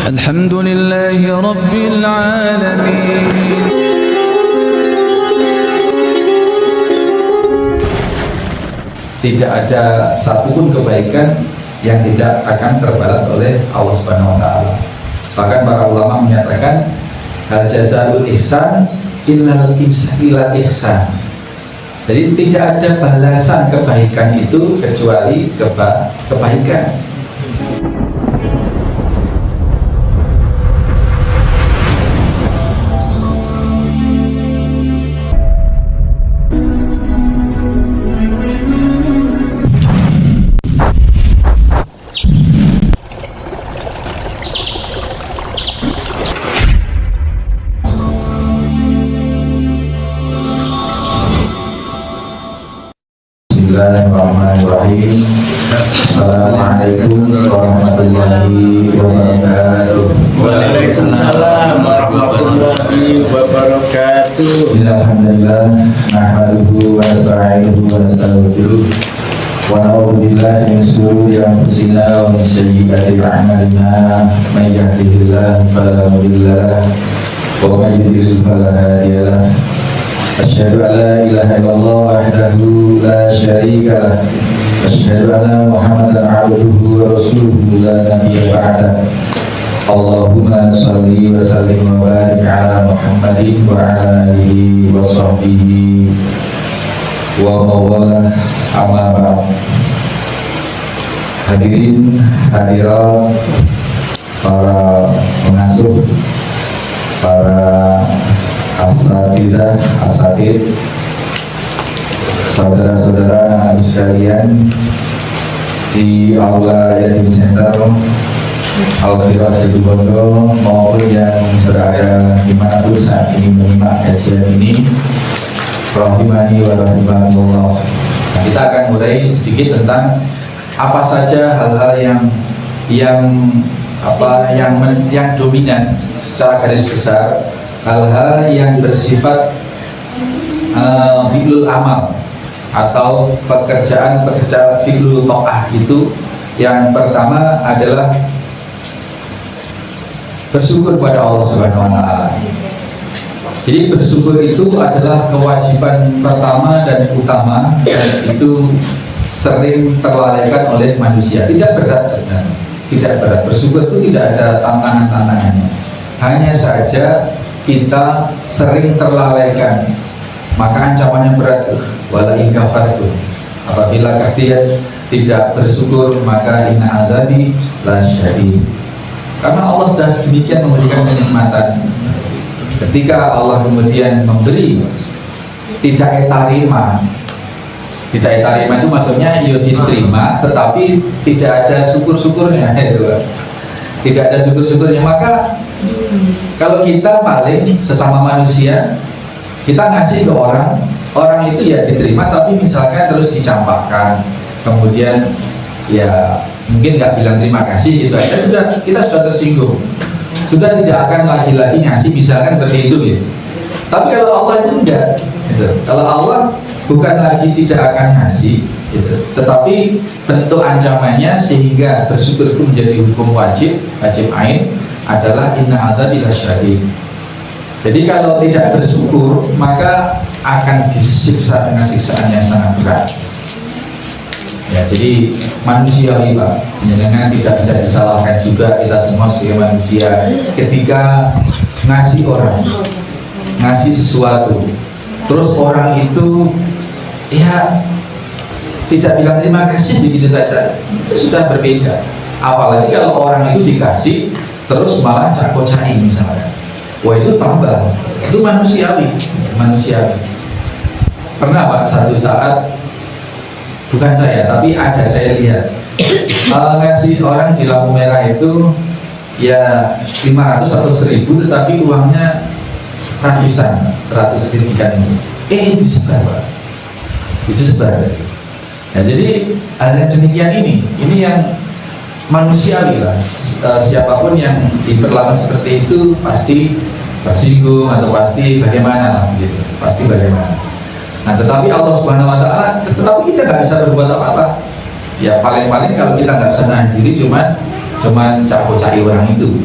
Alhamdulillahi Rabbil Alamin. Tidak ada satupun kebaikan yang tidak akan terbalas oleh Allah Subhanahu wa Ta'ala. Bahkan para ulama menyatakan hal jazaul ihsan illal ihsan. Jadi tidak ada balasan kebaikan itu kecuali kebaikan. Bismillahirrahmanirrahim. Assalamualaikum warahmatullahi wabarakatuh. Waalaikumsalam warahmatullahi wabarakatuh. Alhamdulillah nahmaduhu wa nasta'inuhu wa nastaghfiruh wa na'udzu billahi min shururi anfusina wa min sayyiati a'malina. May yahdihillahu fala mudilla lahu wa may yudlil fala hadiya lahu. Asyhadu an la ilaha illallah wahdahu la syarika lah. Asyhadu anna Muhammadan abduhu wa rasuluhu la nabiyya ba'dah. Allahumma shalli wa sallim wa barik ala Muhammadin wa ala alihi wa sahbihi wa mawala amma ba'd. Hadirin hadirat, para pengasuh, para asatid, saudara-saudara anak sekalian di Aula Yatim Center Al-Khiras Situbondo maupun yang berada dimanapun saat ini menyimak kajian ini, rahimani wa rahimakumullah. Nah, kita akan mulai sedikit tentang apa saja hal-hal yang dominan secara garis besar, hal-hal yang bersifat fi'lul amal atau pekerjaan fi'lul ta'ah. Itu yang pertama adalah bersyukur pada Allah Subhanahu wa Ta'ala. Jadi bersyukur itu adalah kewajiban pertama dan utama, dan itu sering terlalaikan oleh manusia. Tidak berat sebenarnya, tidak berat. Bersyukur itu tidak ada tantangannya. Hanya saja kita sering terlalaikan, maka ancamannya berat. Wala in kafartum, apabila kalian tidak bersyukur maka inna adzabi lasyadid. Karena Allah sudah sedemikian memberikan kenikmatan. Ketika Allah kemudian memberi, tidak etarima itu maksudnya ya diterima, tetapi tidak ada syukur-syukurnya. Tidak ada syukur-syukurnya. Maka kalau kita paling sesama manusia, kita ngasih ke orang itu ya diterima, tapi misalkan terus dicampakkan, kemudian ya mungkin nggak bilang terima kasih gitu aja, kita sudah tersinggung, sudah tidak akan lagi-lagi ngasih, misalkan seperti itu gitu. Tapi kalau Allah itu enggak gitu. Kalau Allah bukan lagi tidak akan ngasih gitu, tetapi bentuk ancamannya sehingga bersyukur itu menjadi hukum wajib ain adalah inna adzabi lasyadid. Jadi kalau tidak bersyukur maka akan disiksa dengan siksaan yang sangat berat. Ya, jadi manusiawi Pak, jangan tidak bisa disalahkan juga kita semua sebagai manusia. Ketika ngasih sesuatu, terus orang itu ya tidak bilang terima kasih begitu saja, itu sudah berbeda. Apalagi kalau orang itu dikasih terus malah cak-cai misalnya, wah itu tambah, itu manusiawi. Pernah Pak satu saat, bukan saya tapi ada, saya lihat ngasih orang di lampu merah itu ya 500 atau 1000, tetapi uangnya ratusan, 100 ribuan itu disebar Pak, disebar. Ya, jadi hal yang demikian ini yang manusiawi lah. Siapapun yang diperlakukan seperti itu pasti tersinggung atau pasti bagaimana lah gitu, pasti bagaimana. Nah, tetapi Allah Subhanahu wa Ta'ala, tetapi kita nggak bisa berbuat apa-apa. Ya paling-paling kalau kita nggak bisa nahan diri, cuman cari orang itu.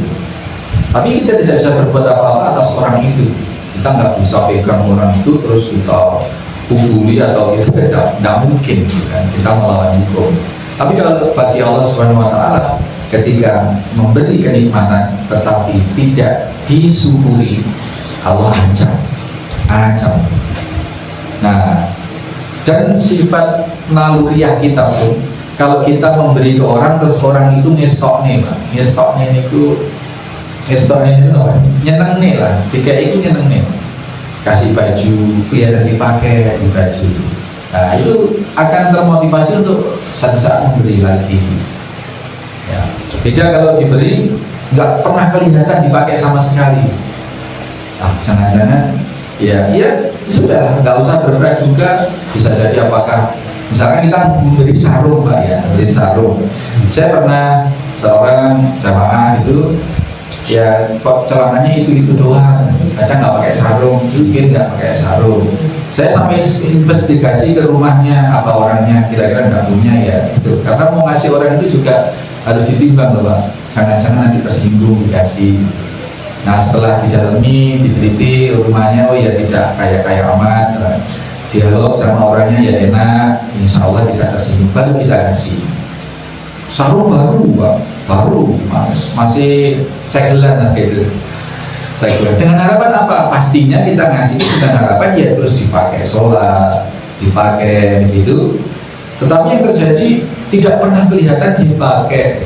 Tapi kita tidak bisa berbuat apa-apa atas orang itu. Kita nggak bisa pegang orang itu terus kita pukuli atau itu tidak mungkin kan, kita melawan hukum. Tapi kalau bagi Allah Subhanahu Wa Taala ketika memberi kenikmatan tetapi tidak disyukuri, Allah ancam. Nah, dan sifat naluriah kita pun kalau kita memberi ke orang terus orang itu ngestoknya itu nyeneng nih lah, tiga itu nyeneng nih, kasih baju biar dipakai di baju. Nah itu akan termotivasi untuk satu saat memberi lagi. Ya. Beda kalau diberi nggak pernah kelihatan dipakai sama sekali. Jangan-jangan ya sudah nggak usah berberat juga, bisa jadi apakah misalkan kita memberi sarung Pak ya, memberi sarung. Saya pernah seorang jamaah itu ya kok celananya itu doang, kadang nggak pakai sarung, mungkin nggak pakai sarung. Saya sampai investigasi ke rumahnya apa orangnya, kira-kira nggak punya ya gitu. Karena mau ngasih orang itu juga harus ditimbang loh Pak, jangan-jangan nanti tersinggung dikasih. Nah setelah didalami, diteliti rumahnya, oh ya tidak kaya amat, dialog sama orangnya ya enak, insya Allah tidak tersinggung, baru kita kasih. Sarung baru masih segelan lah gitu. Segelan. Dengan harapan apa? Pastinya kita ngasih dengan harapan ya terus dipakai sholat, dipakai gitu. Tetapi yang terjadi tidak pernah kelihatan dipakai.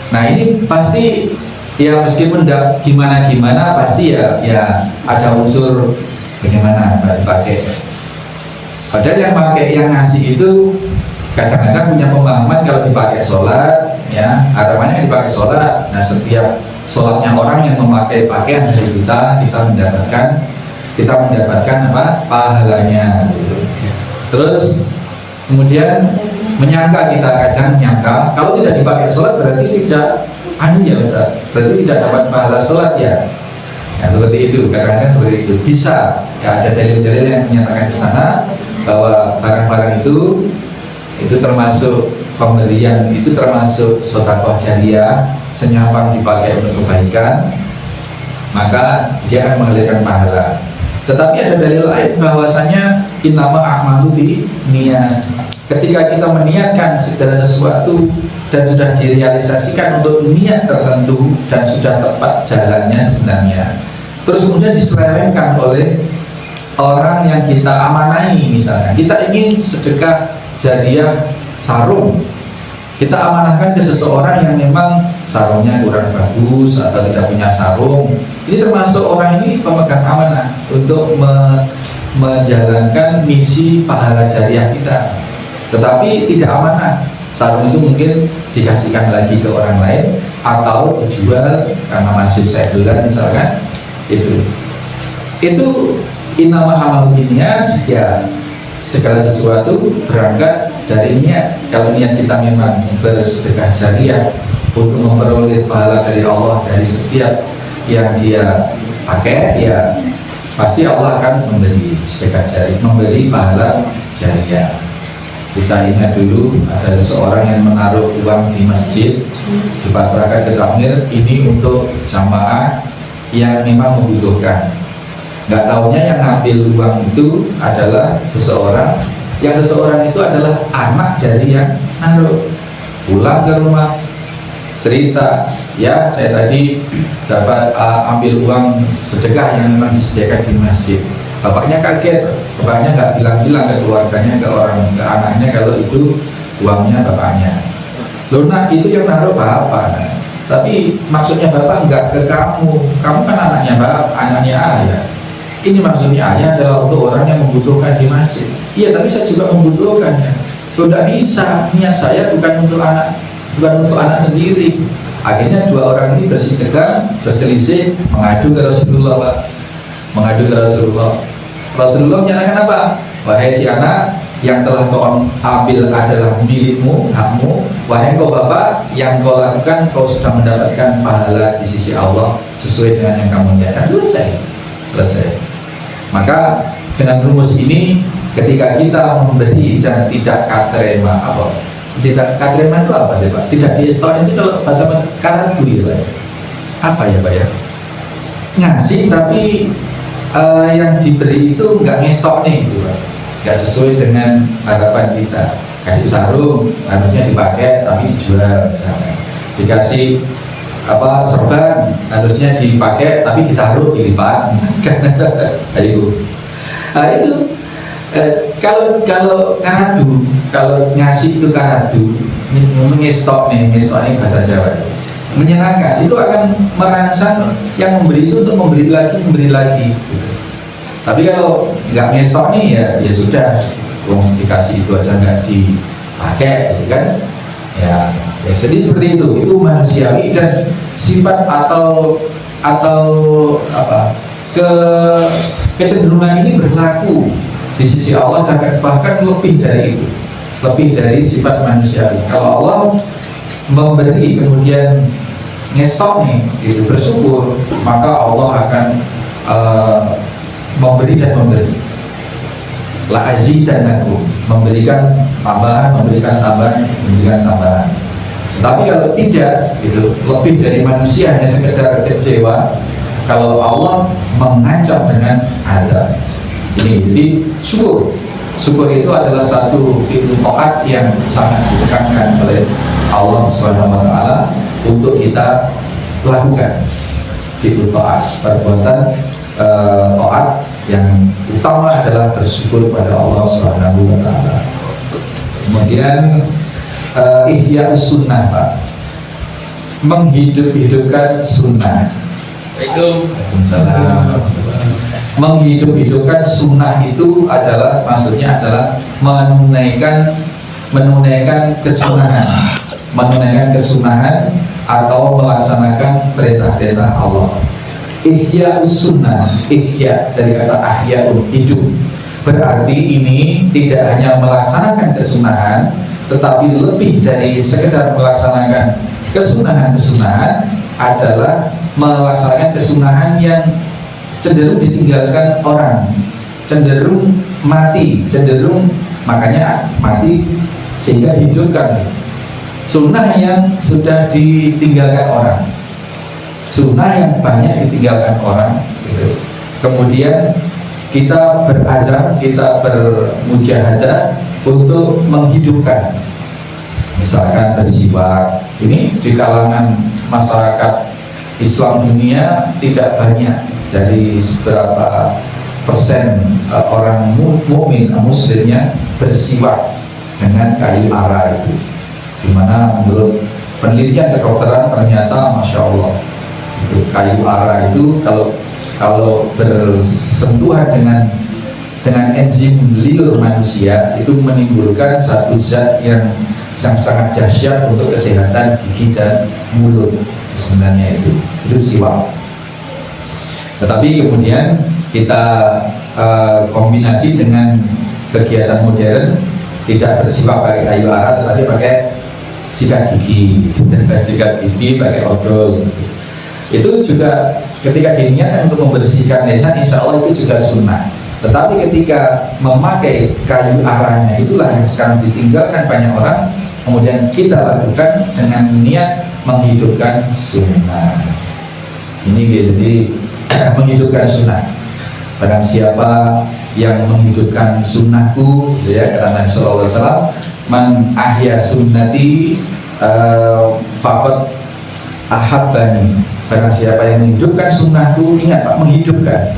Nah ini pasti ya meskipun gimana pasti ya ada unsur bagaimana dipakai. Padahal yang ngasih itu kadang-kadang punya pemahaman kalau dipakai sholat, ya harapannya dipakai sholat. Nah setiap sholatnya orang yang memakai pakaian dari kita mendapatkan apa pahalanya. Gitu. Terus kemudian kita kadang menyangka kalau tidak dipakai sholat berarti tidak ya Ustaz, berarti tidak dapat pahala sholat ya. Ya seperti itu, kadang-kadang seperti itu bisa. Ya ada dalil-dalil yang menyatakan di sana bahwa barang-barang itu termasuk pemberian, itu termasuk sedekah jariyah, senyapang dipakai untuk kebaikan, maka dia akan mengalirkan pahala. Tetapi ada dalil lain bahwasanya innama a'malu bi niat. Ketika kita meniatkan segala sesuatu dan sudah direalisasikan untuk niat tertentu dan sudah tepat jalannya sebenarnya, terus kemudian diselewengkan oleh orang yang kita amanai, misalnya kita ingin sedekah jariyah sarung, kita amanahkan ke seseorang yang memang sarungnya kurang bagus atau tidak punya sarung. Ini termasuk orang ini pemegang amanah untuk menjalankan misi pahala jariyah kita, tetapi tidak amanah. Sarung itu mungkin dikasihkan lagi ke orang lain atau dijual karena masih segelan misalkan. Itu innama a'malu binniyat, ya segala sesuatu berangkat dari niat. Kalau niat kita memang bersedekah jariyah untuk memperoleh pahala dari Allah dari setiap yang dia pakai, ya pasti Allah akan memberi sedekah jariyah, memberi pahala jariyah. Kita ingat dulu ada seseorang yang menaruh uang di masjid, dipasrahkan ke takmir, ini untuk jamaah yang memang membutuhkan. Nggak taunya yang ngambil uang itu adalah seseorang itu adalah anak dari yang naruh. Pulang ke rumah cerita, ya saya tadi dapat ambil uang sedekah yang memang disediakan di masjid. Bapaknya kaget, bapaknya nggak bilang-bilang ke keluarganya, ke anaknya kalau itu uangnya bapaknya. Loh nak, itu yang naruh bapak. Tapi maksudnya bapak nggak ke kamu kan anaknya bapak, anaknya ayah. Ini maksudnya ayah adalah untuk orang yang membutuhkan di masjid. Iya, tapi saya juga membutuhkannya. Sudah bisa, niat saya bukan untuk anak sendiri. Akhirnya dua orang ini berselisih, mengadu ke Rasulullah, Pak. Mengadu ke Rasulullah. Rasulullah menyatakan apa? Wahai si anak, yang telah kau ambil adalah milikmu, hakmu. Wahai kau bapak, yang kau lakukan kau sudah mendapatkan pahala di sisi Allah sesuai dengan yang kamu niatkan. Selesai. Maka dengan rumus ini, ketika kita memberi dan tidak katrema, tidak katrema itu apa sih Pak? Tidak diistor itu kalau bahasa karatu ya Pak. apa ya Pak ya, ngasih tapi yang diberi itu nggak ngestok nih gitu Pak, nggak sesuai dengan harapan kita. Kasih sarung harusnya dipakai tapi dijual misalnya. Dikasih serban harusnya dipakai tapi ditaruh dilipat misalkan. Ayo. Nah, itu kalau karadu, kalau ngasih itu karadu, ngestok nih bahasa Jawa, menyenangkan, itu akan merangsang yang memberi itu untuk memberi lagi gitu. Tapi kalau nggak ngestok nih ya sudah, dikasih itu aja nggak dipakai gitu kan ya jadi seperti itu manusiawi, dan sifat atau kecenderungan ini berlaku di sisi Allah, bahkan lebih dari itu, lebih dari sifat manusiawi. Kalau Allah memberi kemudian ngestok nih gitu, bersyukur, maka Allah akan memberi dan memberi. La azidannakum, memberikan tambahan. Tapi kalau tidak, gitu, lebih dari manusia hanya sekedar kecewa, kalau Allah mengancam dengan azab. Ini jadi syukur itu adalah satu fi'il taat yang sangat ditekankan oleh Allah Subhanahu wa taala untuk kita lakukan. Fi'il taat, perbuatan taat yang utama adalah bersyukur pada Allah Subhanahu wa taala. Kemudian ihya sunnah Pak, menghidupkan sunnah. Waalaikumsalam. Menghidupkan sunnah itu maksudnya adalah menunaikan kesunahan atau melaksanakan perintah-perintah Allah. Ihya sunnah, ihya dari kata ahya'un, hidup. Berarti ini tidak hanya melaksanakan kesunahan, tetapi lebih dari sekedar melaksanakan kesunahan adalah melaksanakan kesunahan yang cenderung ditinggalkan orang, cenderung mati, makanya mati sehingga hidupkan sunnah yang sudah ditinggalkan orang, sunnah yang banyak ditinggalkan orang gitu. Kemudian kita berazam, kita bermujahadah untuk menghidupkan, misalkan bersiwak. Ini di kalangan masyarakat Islam dunia tidak banyak, dari seberapa persen orang mukmin muslimnya bersiwak dengan kayu ara itu, dimana menurut penelitian kedokteran ternyata masya Allah itu kayu ara itu kalau bersentuhan dengan enzim liur manusia itu menimbulkan satu zat yang sangat dahsyat untuk kesehatan gigi dan mulut. Sebenarnya itu siwak. Tetapi kemudian kita kombinasi dengan kegiatan modern, tidak bersiwak pakai kayu ara tetapi pakai sikat gigi, pakai odol. Itu juga ketika diniatkan untuk membersihkan lisan, insya Allah itu juga sunnah. Tetapi ketika memakai kayu aranya, itulah yang sekarang ditinggalkan banyak orang. Kemudian kita lakukan dengan niat menghidupkan sunnah. Ini jadi menghidupkan sunnah. Barang siapa yang menghidupkan sunnahku, ya, kata Nabi Sallallahu Alaihi Wasallam, man ahya sunnati faqad ahabbani. Barang siapa yang menghidupkan sunnahku, ingat Pak, menghidupkan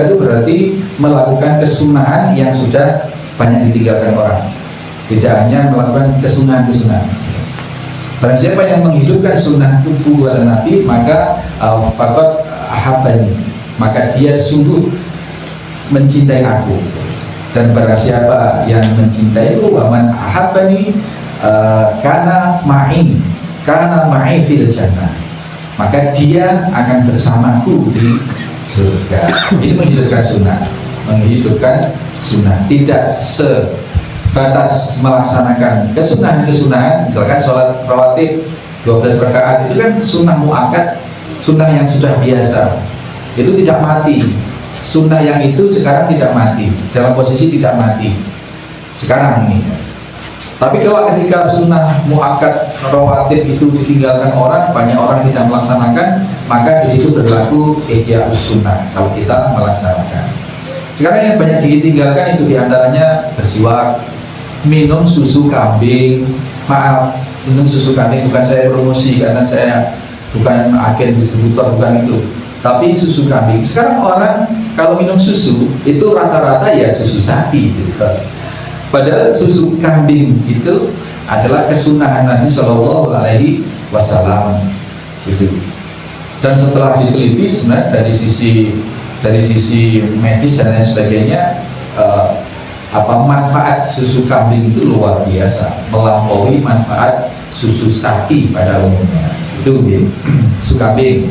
itu berarti melakukan kesunahan yang sudah banyak ditinggalkan orang, tidak hanya melakukan kesunahan. Barang siapa yang menghidupkan sunnah tubuh dan Nabi, maka faqad ahabbani, maka dia sungguh mencintai aku. Dan barang siapa yang mencintai itu, waman ahabbani kana ma'i fil jannah, maka dia akan bersamaku di surga. Ini menghidupkan sunnah, tidak sebatas melaksanakan kesunahan. Misalkan sholat rawatib 12 rakaat itu kan sunnah muakkad, sunnah yang sudah biasa, itu tidak mati. Sunnah yang itu sekarang tidak mati, dalam posisi tidak mati sekarang ini. Tapi kalau ketika sunnah muakkad rawatib itu ditinggalkan orang, banyak orang tidak melaksanakan, maka di situ berlaku ihya'us sunnah kalau kita melaksanakan. Sekarang yang banyak ditinggalkan itu diantaranya bersiwak, minum susu kambing. Maaf, minum susu kambing bukan saya promosi karena saya bukan agen distributor, bukan itu. Tapi susu kambing. Sekarang orang kalau minum susu itu rata-rata ya susu sapi gitu. Padahal susu kambing itu adalah kesunahan Nabi Shallallahu Alaihi Wasallam gitu. Dan setelah diteliti sebenarnya dari sisi medis dan lain sebagainya, manfaat susu kambing itu luar biasa, melampaui manfaat susu sapi pada umumnya. Itu gitu. Susu kambing.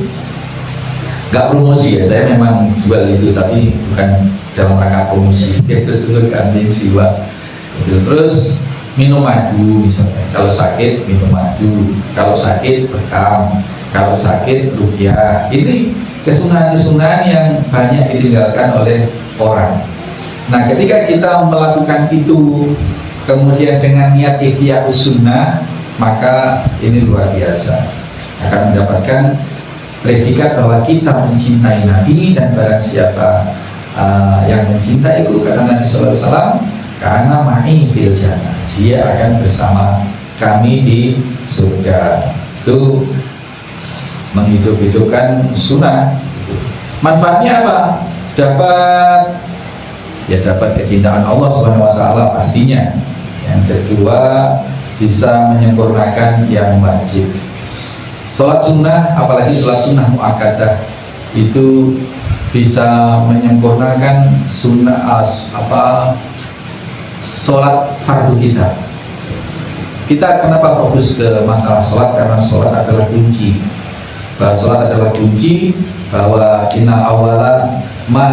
Gak promosi ya, saya memang jual itu tapi bukan dalam rangka promosi. Itu susu kambing siwak. Terus minum madu misalnya, kalau sakit minum madu, kalau sakit bekam, kalau sakit ruqyah. Ini kesunahan-kesunahan yang banyak ditinggalkan oleh orang. Nah, ketika kita melakukan itu kemudian dengan niat ihya'us sunnah, maka ini luar biasa, akan mendapatkan predikat bahwa kita mencintai Nabi, dan barang siapa yang mencintai itu kata Nabi sallallahu alaihi wasallam, karena ma'i fil jannah, dia akan bersama kami di surga. Itu menghidup-hidupkan sunnah. Manfaatnya apa? Dapat kecintaan Allah Subhanahu wa taala pastinya. Yang kedua, bisa menyempurnakan yang wajib. Sholat sunnah, apalagi sholat sunnah muakkadah, itu bisa menyempurnakan sunnah sholat fardu kita. Kita kenapa fokus ke masalah sholat? Karena sholat adalah kunci. Bahwa sholat adalah kunci, bahwa inna awala ma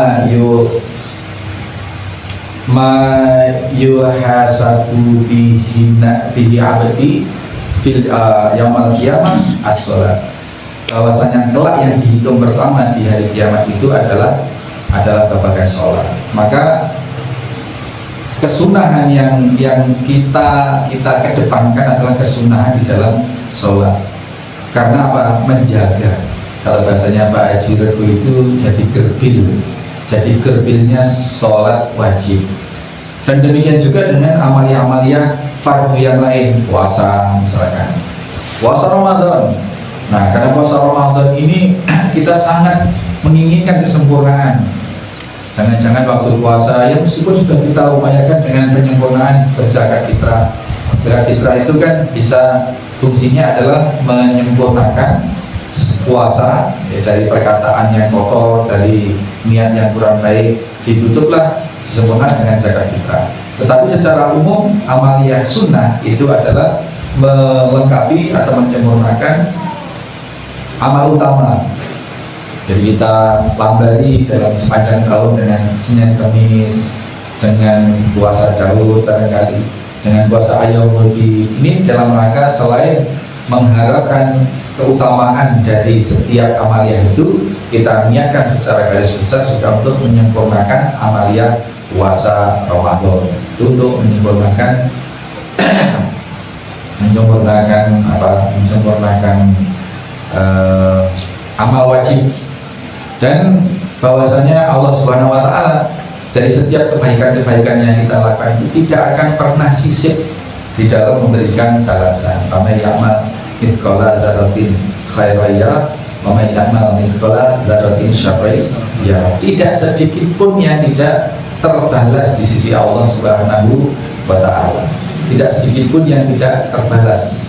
yuhasabu bihi abdi fil yaumil qiyamah as-sholat. Bahwasanya kelak yang dihitung pertama di hari kiamat itu adalah babagan sholat. Maka kesunahan yang kita kedepankan adalah kesunahan di dalam sholat. Karena apa? Menjaga. Kalau bahasanya Pak Haji Reku itu jadi gerbil. Jadi gerbilnya sholat wajib. Dan demikian juga dengan amalia-amalia fardu yang lain, puasa misalkan, puasa Ramadan. Nah, karena puasa Ramadan ini kita sangat menginginkan kesempurnaan. Jangan-jangan waktu puasa ya meskipun sudah kita upayakan dengan penyempurnaan berzakat fitrah. Zakat fitrah itu kan bisa fungsinya adalah menyempurnakan puasa ya, dari perkataan yang kotor, dari niat yang kurang baik, ditutuplah disempurnakan dengan zakat fitrah. Tetapi secara umum amaliyah sunnah itu adalah melengkapi atau menyempurnakan amal utama. Jadi kita lambari dalam sepanjang tahun dengan Senin Kamis, dengan puasa Daud barangkali, dengan puasa Ayyamul Bid. Ini dalam rangka selain mengharapkan keutamaan dari setiap amaliyah itu, kita niatkan secara garis besar juga untuk menyempurnakan amaliyah puasa Ramadan, untuk menyempurnakan amal wajib. Dan bahwasanya Allah Subhanahu wa taala dari setiap kebaikan-kebaikan yang kita lakukan itu tidak akan pernah sisip di dalam memberikan balasan. Faman ya'mal mithqala dzarratin khairan yarah wa man ya'mal mithqala dzarratin syarran yarah. Tidak sedikit pun yang tidak terbalas di sisi Allah Subhanahu wa taala. Tidak sedikit pun yang tidak terbalas.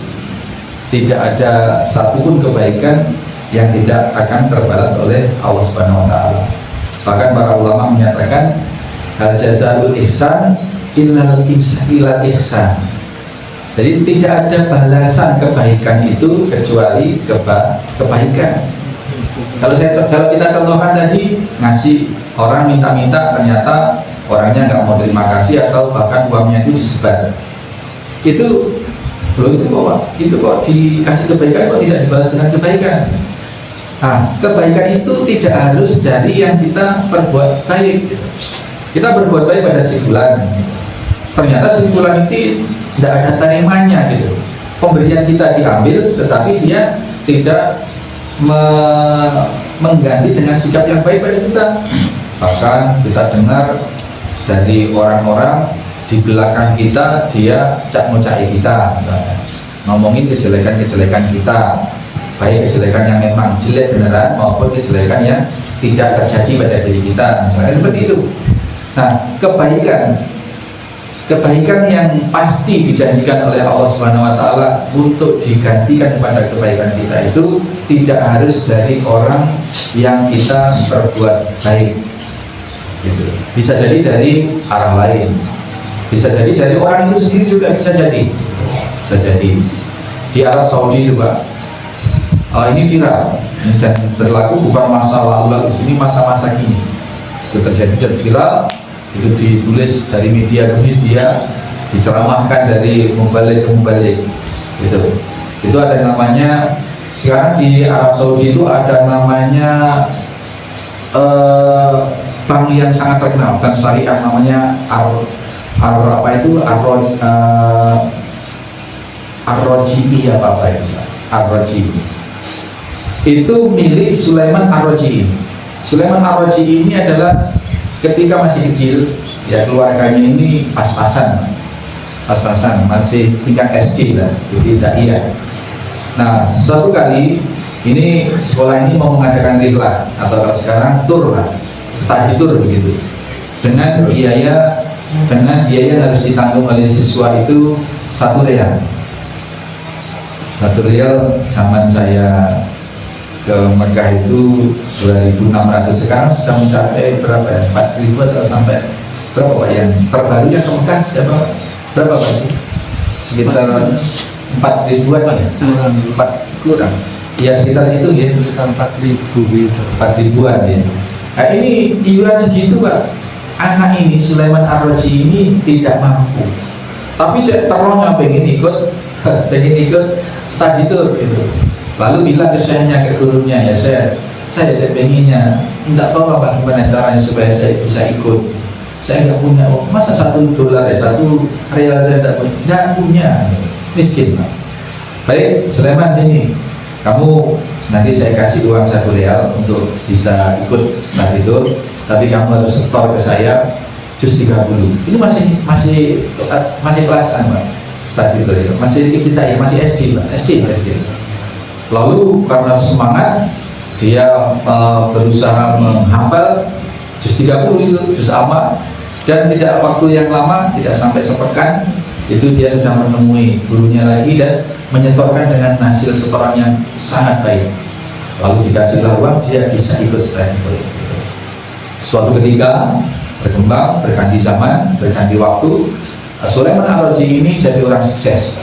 Tidak ada satupun kebaikan yang tidak akan terbalas oleh Allah Subhanahu wa taala. Bahkan para ulama menyatakan hal jazaul ihsan illal ihsan. Jadi tidak ada balasan kebaikan itu kecuali kebaikan. Kalau kita contohkan tadi, ngasih orang minta-minta, ternyata orangnya nggak mau terima kasih atau bahkan uangnya itu disebar. Itu kok dikasih kebaikan kok tidak dibalas dengan kebaikan. Nah, kebaikan itu tidak harus dari yang kita perbuat baik. Kita berbuat baik pada si fulan, ternyata si fulan itu tidak ada terimanya gitu. Pemberian kita diambil, tetapi dia tidak mengganti dengan sikap yang baik pada kita. Bahkan kita dengar dari orang-orang di belakang kita, dia cak-ngocai kita, misalnya ngomongin kejelekan-kejelekan kita, baik kejelekan yang memang jelek beneran maupun kejelekan yang tidak terjadi pada diri kita, misalnya seperti itu. Nah, kebaikan yang pasti dijanjikan oleh Allah Subhanahu wa taala untuk digantikan kepada kebaikan kita itu tidak harus dari orang yang kita berbuat baik. Gitu. Bisa jadi dari arah lain. Bisa jadi dari orang itu sendiri juga bisa jadi. Bisa jadi. Di Arab Saudi itu, Pak. Ini viral dan berlaku bukan masa lalu, ini masa-masa kini. Itu terjadi dan viral. Itu ditulis dari media ke media, diceramahkan dari mubalik ke mubalik. Itu ada namanya, sekarang di Arab Saudi itu ada namanya bank yang sangat terkenal, bank syariah namanya Ar-Roji'i apa itu, Ar-Roji'i. Itu milik Sulaiman Ar-Roji'i. Sulaiman Ar-Roji'i ini adalah ketika masih kecil, ya keluarganya ini pas-pasan, masih tingkat SD lah, jadi daiyah. Nah, suatu kali ini sekolah ini mau mengadakan rihlah atau kalau sekarang tur lah, study tour begitu, dengan biaya harus ditanggung oleh siswa itu 1 rial. 1 rial zaman saya ke Mekah itu 2.600, sekarang sudah mencapai berapa ya? 4.000 atau sampai berapa Pak yang terbaru yang ke Mekah siapa? Berapa Pak sih? Sekitar 4.000-an Pak ya? 4 kurang. Ya sekitar itu ya, sekitar 4.000 gitu. 4.000-an ya. Nah ini iuran segitu Pak. Anak ini Sulaiman Ar-Roji'i ini tidak mampu. Tapi terongnya pengen ikut study tour gitu. Lalu bilang ke syekhnya, ke gurunya, ya saya pengennya, tidak tahu lah gimana caranya supaya saya bisa ikut. Saya nggak punya, masa $1 ya, 1 rial saya tidak punya, miskin Pak. Baik, Sulaiman sini, kamu nanti saya kasih uang 1 rial untuk bisa ikut study tour, tapi kamu harus setor ke saya juz 30. Ini masih kelasan Pak, study tour itu masih kita ya, masih SD Pak, SD. Lalu karena semangat dia berusaha menghafal juz 30 itu, juz amma, dan tidak waktu yang lama, tidak sampai sepekan itu dia sudah menemui gurunya lagi dan menyetorkan dengan hasil setoran yang sangat baik. Lalu dikasihlah uang, dia bisa ikut study tour. Suatu ketika berkembang, berganti zaman, berganti waktu, Sulaiman Ar-Roji'i ini jadi orang sukses,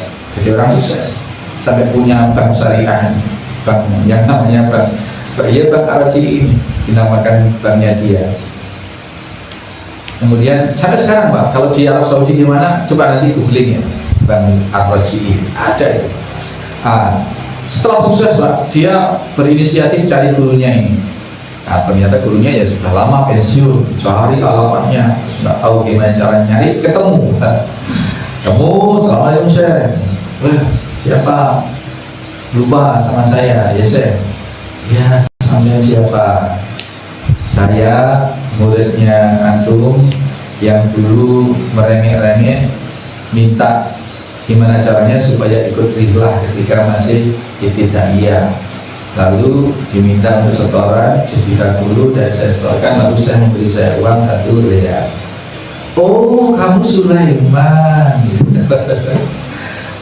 sampai punya bank syariah, bank yang namanya bank Ar-Roji'i ini dinamakan banknya dia. Kemudian sampai sekarang Pak, kalau di Arab Saudi di mana, coba nanti googling ya, bank Ar-Roji'i ada itu. Setelah sukses Pak, dia berinisiatif cari gurunya ini. Nah, ternyata gurunya ya sudah lama pensiun, cari alamatnya, sudah tahu gimana cara nyari, ketemu. Assalamualaikum Syekh. Siapa? Lupa sama saya, ya Syekh. Ya, sampai siapa? Saya muridnya antum yang dulu merengek-rengek minta gimana caranya supaya ikut rihlah ketika masih ibtidaiyah. Lalu diminta untuk setoran juz 30 dan saya setorkan, lalu saya memberi saya uang 1 rial. Oh, kamu Sulaiman.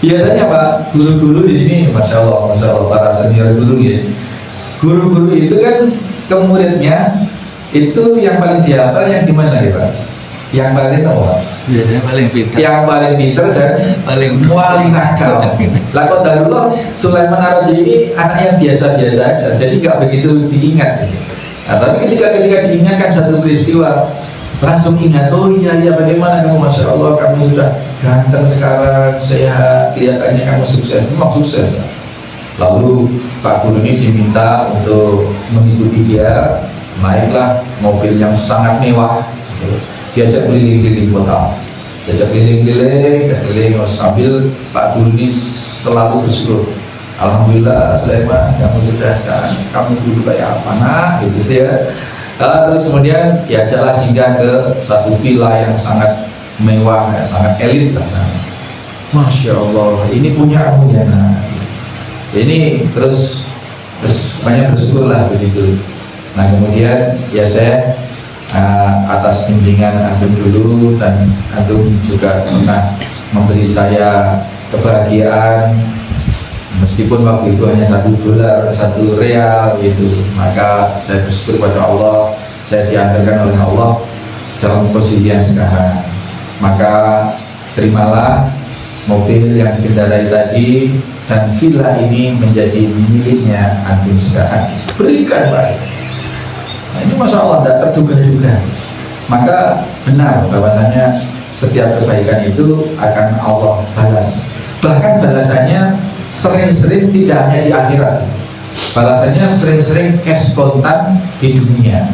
Biasanya Pak, guru-guru di sini, masya Allah, para senior guru ya. Guru-guru itu kan ke muridnya itu yang paling dihafal yang gimana ya Pak? Yang paling tahu? Biasanya paling pintar. Yang paling pintar dan paling nakal. Lah kok darullah Sulaiman Ar-Roji'i ini anak yang biasa-biasa aja, jadi nggak begitu diingat. Nah, tapi ketika diingatkan satu peristiwa, langsung ingat, oh iya bagaimana kamu, masya Allah kamu sudah ganteng sekarang, sehat, kelihatannya kamu sukses, memang sukses. Lalu Pak Guru ini diminta untuk mengikuti dia, naiklah mobil yang sangat mewah, diajak keliling-keliling kota. Jajak keliling sambil Pak Guru ini selalu bersyukur. Alhamdulillah Sulaiman, kamu sudah sekarang, kamu dulu kayak apa nak, gitu ya. Terus kemudian diajaklah singgah ke satu villa yang sangat mewah, sangat elit rasanya. Masya Allah, ini punya kamu ya nak. Ini terus banyak bersyukurlah begitu. Nah kemudian ya saya atas bimbingan antum dulu, dan antum juga pernah memberi saya kebahagiaan meskipun waktu itu hanya $1, $1 gitu. Maka saya bersyukur kepada Allah, saya diantarkan oleh Allah dalam posisi yang sekarang. Maka terimalah mobil yang dikendarai tadi, dan villa ini menjadi miliknya antum sekarang. Berikan baik. Nah, ini Masya Allah tidak terduga-duga. Maka benar bahwasanya setiap kebaikan itu akan Allah balas. Bahkan balasannya sering-sering tidak hanya di akhirat, balasannya sering-sering cash spontan di dunia.